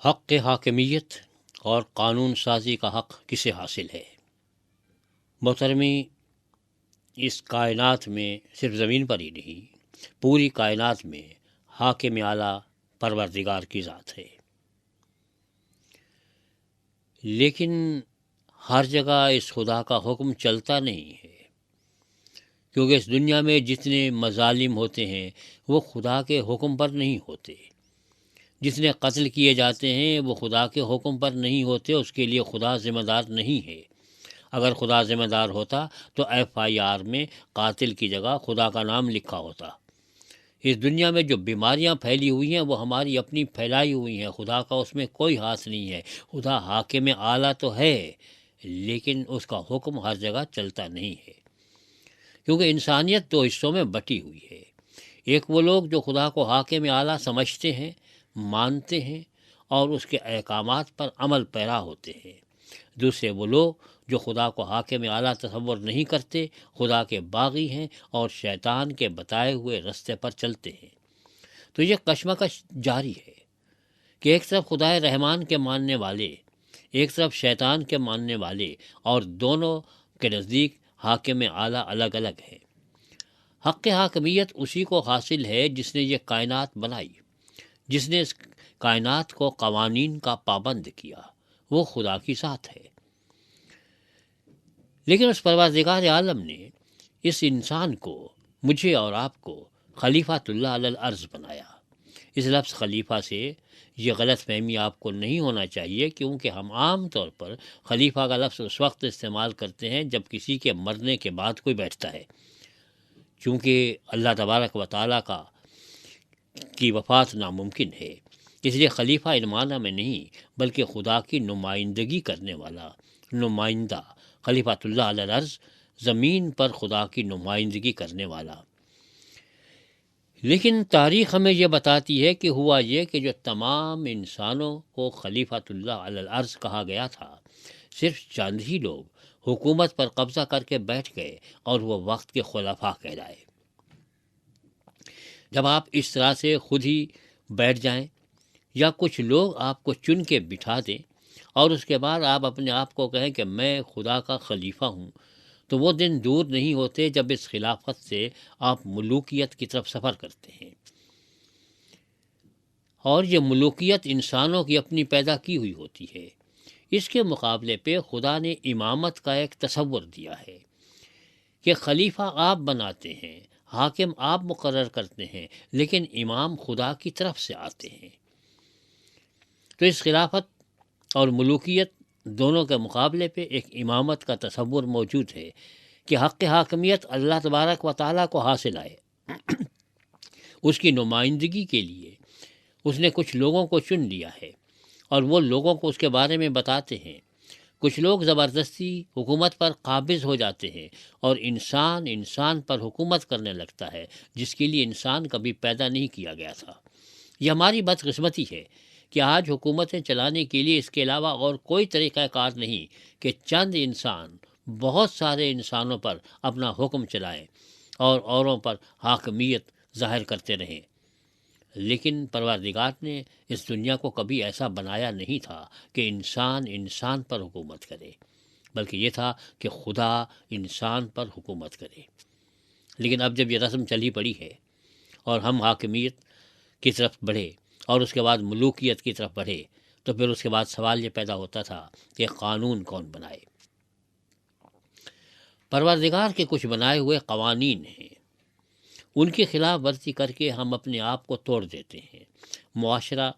حق حاکمیت اور قانون سازی کا حق کسے حاصل ہے؟ محترمی، اس کائنات میں صرف زمین پر ہی نہیں، پوری کائنات میں حاکم اعلیٰ پروردگار کی ذات ہے، لیکن ہر جگہ اس خدا کا حکم چلتا نہیں ہے، کیونکہ اس دنیا میں جتنے مظالم ہوتے ہیں وہ خدا کے حکم پر نہیں ہوتے، جتنے قتل کیے جاتے ہیں وہ خدا کے حکم پر نہیں ہوتے، اس کے لیے خدا ذمہ دار نہیں ہے۔ اگر خدا ذمہ دار ہوتا تو FIR میں قاتل کی جگہ خدا کا نام لکھا ہوتا۔ اس دنیا میں جو بیماریاں پھیلی ہوئی ہیں وہ ہماری اپنی پھیلائی ہوئی ہیں، خدا کا اس میں کوئی ہاتھ نہیں ہے۔ خدا حاکم اعلیٰ تو ہے، لیکن اس کا حکم ہر جگہ چلتا نہیں ہے، کیونکہ انسانیت دو حصوں میں بٹی ہوئی ہے۔ ایک وہ لوگ جو خدا کو حاکم اعلیٰ سمجھتے ہیں، مانتے ہیں اور اس کے احکامات پر عمل پیرا ہوتے ہیں۔ دوسرے وہ لوگ جو خدا کو حاکم اعلیٰ تصور نہیں کرتے، خدا کے باغی ہیں اور شیطان کے بتائے ہوئے رستے پر چلتے ہیں۔ تو یہ کشمکش جاری ہے کہ ایک طرف خدا رحمان کے ماننے والے، ایک طرف شیطان کے ماننے والے، اور دونوں کے نزدیک حاکم اعلیٰ الگ الگ ہیں۔ حق حاکمیت اسی کو حاصل ہے جس نے یہ کائنات بنائی، جس نے اس کائنات کو قوانین کا پابند کیا، وہ خدا کی ذات ہے۔ لیکن اس پروردگار عالم نے اس انسان کو، مجھے اور آپ کو، خلیفۃ اللہ علی الارض بنایا۔ اس لفظ خلیفہ سے یہ غلط فہمی آپ کو نہیں ہونا چاہیے، کیونکہ ہم عام طور پر خلیفہ کا لفظ اس وقت استعمال کرتے ہیں جب کسی کے مرنے کے بعد کوئی بیٹھتا ہے، چونکہ اللہ تبارک و تعالیٰ کی وفات ناممکن ہے، اس لیے خلیفہ ان معنی میں نہیں بلکہ خدا کی نمائندگی کرنے والا، نمائندہ، خلیفۃ اللہ علی الارض، زمین پر خدا کی نمائندگی کرنے والا۔ لیکن تاریخ ہمیں یہ بتاتی ہے کہ ہوا یہ کہ جو تمام انسانوں کو خلیفۃ اللہ علی الارض کہا گیا تھا، صرف چند ہی لوگ حکومت پر قبضہ کر کے بیٹھ گئے اور وہ وقت کے خلفاء کہلائے۔ جب آپ اس طرح سے خود ہی بیٹھ جائیں یا کچھ لوگ آپ کو چن کے بٹھا دیں اور اس کے بعد آپ اپنے آپ کو کہیں کہ میں خدا کا خلیفہ ہوں، تو وہ دن دور نہیں ہوتے جب اس خلافت سے آپ ملوکیت کی طرف سفر کرتے ہیں۔ اور یہ ملوکیت انسانوں کی اپنی پیدا کی ہوئی ہوتی ہے۔ اس کے مقابلے پہ خدا نے امامت کا ایک تصور دیا ہے کہ خلیفہ آپ بناتے ہیں، حاکم آپ مقرر کرتے ہیں، لیکن امام خدا کی طرف سے آتے ہیں۔ تو اس خلافت اور ملوکیت دونوں کے مقابلے پہ ایک امامت کا تصور موجود ہے کہ حق حاکمیت اللہ تبارک و تعالیٰ کو حاصل آئے۔ اس کی نمائندگی کے لیے اس نے کچھ لوگوں کو چن لیا ہے اور وہ لوگوں کو اس کے بارے میں بتاتے ہیں۔ کچھ لوگ زبردستی حکومت پر قابض ہو جاتے ہیں اور انسان پر حکومت کرنے لگتا ہے، جس کے لیے انسان کبھی پیدا نہیں کیا گیا تھا۔ یہ ہماری بدقسمتی ہے کہ آج حکومتیں چلانے کے لیے اس کے علاوہ اور کوئی طریقہ کار نہیں کہ چند انسان بہت سارے انسانوں پر اپنا حکم چلائیں اور اوروں پر حاکمیت ظاہر کرتے رہیں۔ لیکن پروردگار نے اس دنیا کو کبھی ایسا بنایا نہیں تھا کہ انسان پر حکومت کرے، بلکہ یہ تھا کہ خدا انسان پر حکومت کرے۔ لیکن اب جب یہ رسم چلی پڑی ہے اور ہم حاکمیت کی طرف بڑھے اور اس کے بعد ملوکیت کی طرف بڑھے، تو پھر اس کے بعد سوال یہ پیدا ہوتا تھا کہ قانون کون بنائے؟ پروردگار کے کچھ بنائے ہوئے قوانین ہیں، ان کی خلاف ورزی کر کے ہم اپنے آپ کو توڑ دیتے ہیں، معاشرہ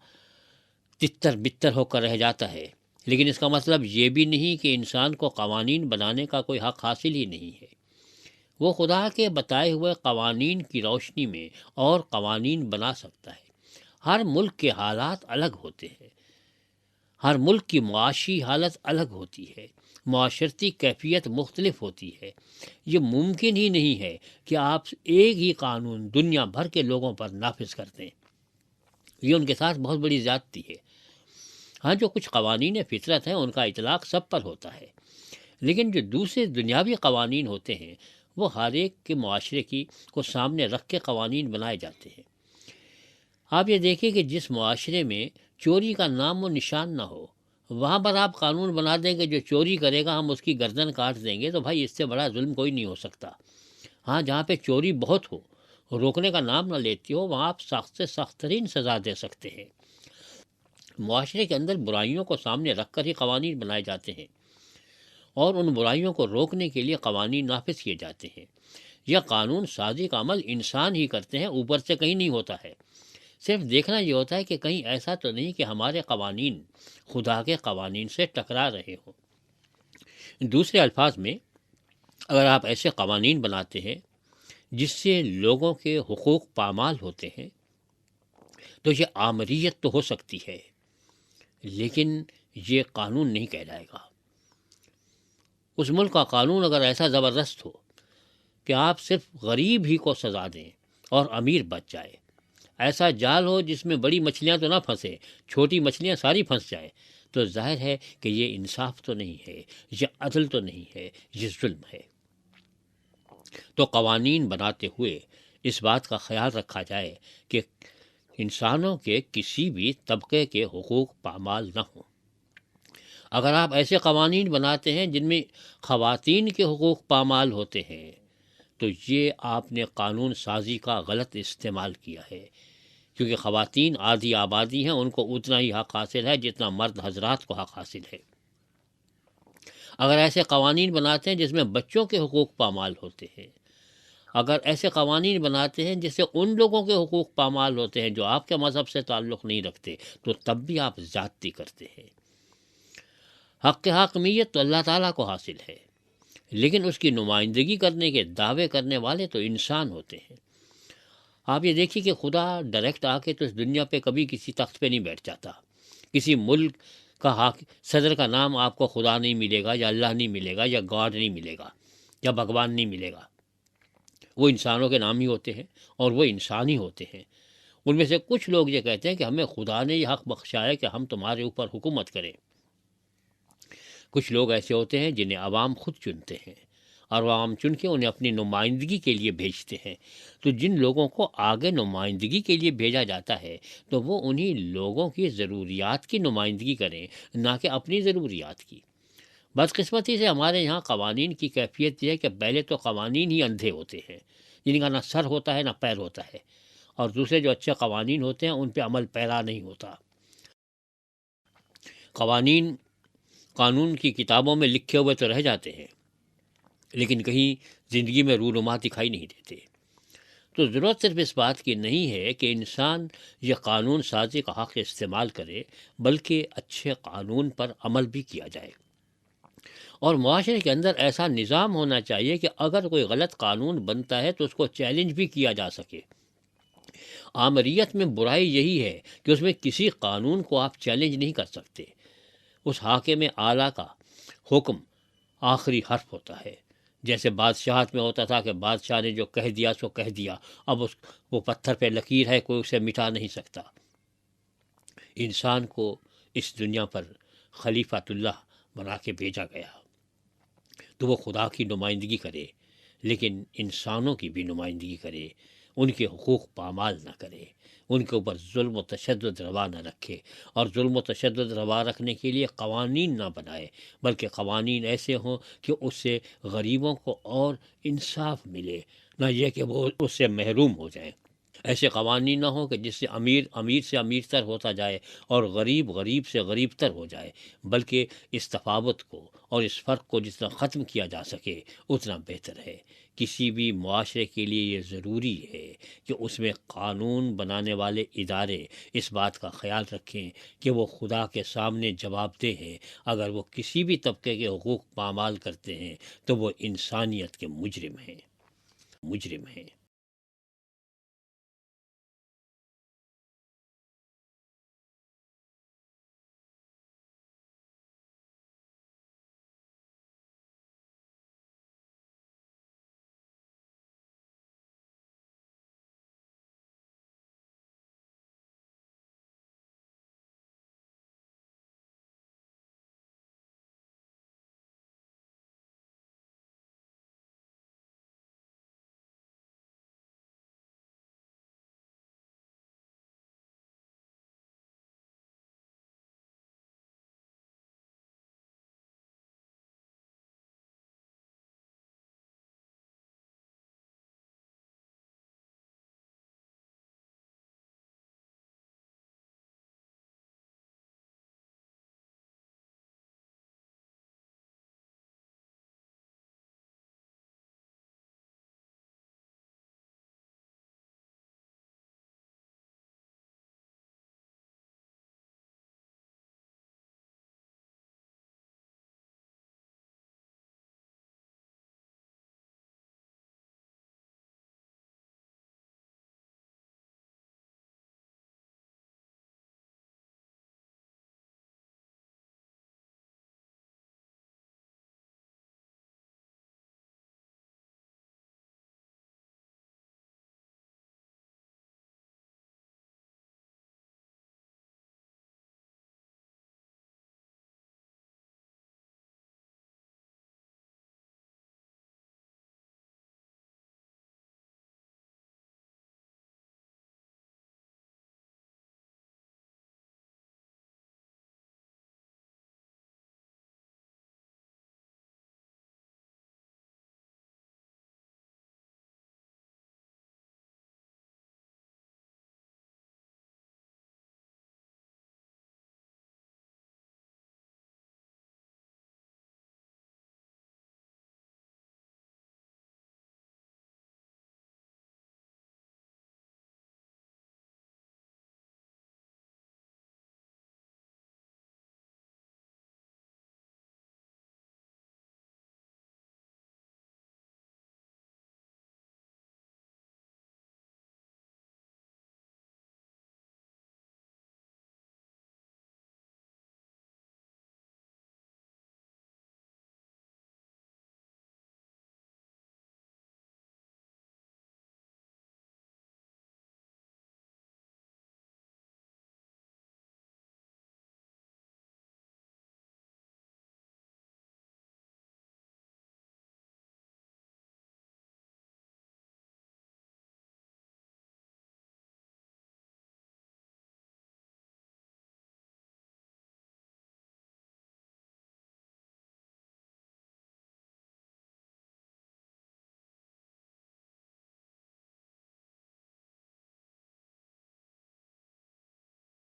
تتر بتر ہو کر رہ جاتا ہے۔ لیکن اس کا مطلب یہ بھی نہیں کہ انسان کو قوانین بنانے کا کوئی حق حاصل ہی نہیں ہے۔ وہ خدا کے بتائے ہوئے قوانین کی روشنی میں اور قوانین بنا سکتا ہے۔ ہر ملک کے حالات الگ ہوتے ہیں، ہر ملک کی معاشی حالت الگ ہوتی ہے، معاشرتی کیفیت مختلف ہوتی ہے۔ یہ ممکن ہی نہیں ہے کہ آپ ایک ہی قانون دنیا بھر کے لوگوں پر نافذ کر دیں، یہ ان کے ساتھ بہت بڑی زیادتی ہے۔ ہاں، جو کچھ قوانین فطرت ہیں ان کا اطلاق سب پر ہوتا ہے، لیکن جو دوسرے دنیاوی قوانین ہوتے ہیں وہ ہر ایک کے معاشرے کو سامنے رکھ کے قوانین بنائے جاتے ہیں۔ آپ یہ دیکھیں کہ جس معاشرے میں چوری کا نام و نشان نہ ہو، وہاں پر آپ قانون بنا دیں کہ جو چوری کرے گا ہم اس کی گردن کاٹ دیں گے، تو بھائی اس سے بڑا ظلم کوئی نہیں ہو سکتا۔ ہاں، جہاں پہ چوری بہت ہو، روکنے کا نام نہ لیتی ہو، وہاں آپ سخت سے سخت ترین سزا دے سکتے ہیں۔ معاشرے کے اندر برائیوں کو سامنے رکھ کر ہی قوانین بنائے جاتے ہیں، اور ان برائیوں کو روکنے کے لیے قوانین نافذ کیے جاتے ہیں۔ یہ قانون سازی کا عمل انسان ہی کرتے ہیں، اوپر سے کہیں نہیں ہوتا ہے۔ صرف دیکھنا یہ ہوتا ہے کہ کہیں ایسا تو نہیں کہ ہمارے قوانین خدا کے قوانین سے ٹکرا رہے ہوں۔ دوسرے الفاظ میں، اگر آپ ایسے قوانین بناتے ہیں جس سے لوگوں کے حقوق پامال ہوتے ہیں، تو یہ آمریت تو ہو سکتی ہے، لیکن یہ قانون نہیں کہلائے گا۔ اس ملک کا قانون اگر ایسا زبردست ہو کہ آپ صرف غریب ہی کو سزا دیں اور امیر بچ جائے، ایسا جال ہو جس میں بڑی مچھلیاں تو نہ پھنسے، چھوٹی مچھلیاں ساری پھنس جائے، تو ظاہر ہے کہ یہ انصاف تو نہیں ہے، یہ عدل تو نہیں ہے، یہ ظلم ہے۔ تو قوانین بناتے ہوئے اس بات کا خیال رکھا جائے کہ انسانوں کے کسی بھی طبقے کے حقوق پامال نہ ہوں۔ اگر آپ ایسے قوانین بناتے ہیں جن میں خواتین کے حقوق پامال ہوتے ہیں، تو یہ آپ نے قانون سازی کا غلط استعمال کیا ہے، کیونکہ خواتین آدھی آبادی ہیں، ان کو اتنا ہی حق حاصل ہے جتنا مرد حضرات کو حق حاصل ہے۔ اگر ایسے قوانین بناتے ہیں جس میں بچوں کے حقوق پامال ہوتے ہیں، اگر ایسے قوانین بناتے ہیں جس سے ان لوگوں کے حقوق پامال ہوتے ہیں جو آپ کے مذہب سے تعلق نہیں رکھتے، تو تب بھی آپ زیادتی کرتے ہیں۔ حق حاکمیت تو اللہ تعالیٰ کو حاصل ہے، لیکن اس کی نمائندگی کرنے کے دعوے کرنے والے تو انسان ہوتے ہیں۔ آپ یہ دیکھیے کہ خدا ڈائریکٹ آ کے تو اس دنیا پہ کبھی کسی تخت پہ نہیں بیٹھ جاتا۔ کسی ملک کا صدر کا نام آپ کو خدا نہیں ملے گا، یا اللہ نہیں ملے گا، یا گاڈ نہیں ملے گا، یا بھگوان نہیں ملے گا۔ وہ انسانوں کے نام ہی ہوتے ہیں، اور وہ انسان ہی ہوتے ہیں۔ ان میں سے کچھ لوگ یہ کہتے ہیں کہ ہمیں خدا نے یہ حق بخشا ہے کہ ہم تمہارے اوپر حکومت کریں۔ کچھ لوگ ایسے ہوتے ہیں جنہیں عوام خود چنتے ہیں، اور عوام چن کے انہیں اپنی نمائندگی کے لیے بھیجتے ہیں۔ تو جن لوگوں کو آگے نمائندگی کے لیے بھیجا جاتا ہے، تو وہ انہی لوگوں کی ضروریات کی نمائندگی کریں، نہ کہ اپنی ضروریات کی۔ بدقسمتی سے ہمارے یہاں قوانین کی کیفیت یہ ہے کہ پہلے تو قوانین ہی اندھے ہوتے ہیں، جن کا نہ سر ہوتا ہے نہ پیر ہوتا ہے، اور دوسرے جو اچھے قوانین ہوتے ہیں ان پہ عمل پیرا نہیں ہوتا۔ قانون کی کتابوں میں لکھے ہوئے تو رہ جاتے ہیں، لیکن کہیں زندگی میں رونما دکھائی نہیں دیتے۔ تو ضرورت صرف اس بات کی نہیں ہے کہ انسان یہ قانون سازی کا حق استعمال کرے، بلکہ اچھے قانون پر عمل بھی کیا جائے۔ اور معاشرے کے اندر ایسا نظام ہونا چاہیے کہ اگر کوئی غلط قانون بنتا ہے تو اس کو چیلنج بھی کیا جا سکے۔ آمریت میں برائی یہی ہے کہ اس میں کسی قانون کو آپ چیلنج نہیں کر سکتے۔ اس حاکم اعلیٰ کا حکم آخری حرف ہوتا ہے، جیسے بادشاہت میں ہوتا تھا کہ بادشاہ نے جو کہہ دیا سو کہہ دیا، اب وہ پتھر پہ لکیر ہے، کوئی اسے مٹا نہیں سکتا۔ انسان کو اس دنیا پر خلیفۃ اللہ بنا کے بھیجا گیا تو وہ خدا کی نمائندگی کرے، لیکن انسانوں کی بھی نمائندگی کرے، ان کے حقوق پامال نہ کرے، ان کے اوپر ظلم و تشدد روا نہ رکھے، اور ظلم و تشدد روا رکھنے کے لیے قوانین نہ بنائے، بلکہ قوانین ایسے ہوں کہ اس سے غریبوں کو اور انصاف ملے، نہ یہ کہ وہ اس سے محروم ہو جائیں۔ ایسے قوانین نہ ہوں کہ جس سے امیر سے امیر تر ہوتا جائے اور غریب سے غریب تر ہو جائے، بلکہ اس تفاوت کو اور اس فرق کو جتنا ختم کیا جا سکے اتنا بہتر ہے۔ کسی بھی معاشرے کے لیے یہ ضروری ہے کہ اس میں قانون بنانے والے ادارے اس بات کا خیال رکھیں کہ وہ خدا کے سامنے جواب دہ ہیں۔ اگر وہ کسی بھی طبقے کے حقوق پامال کرتے ہیں تو وہ انسانیت کے مجرم ہیں۔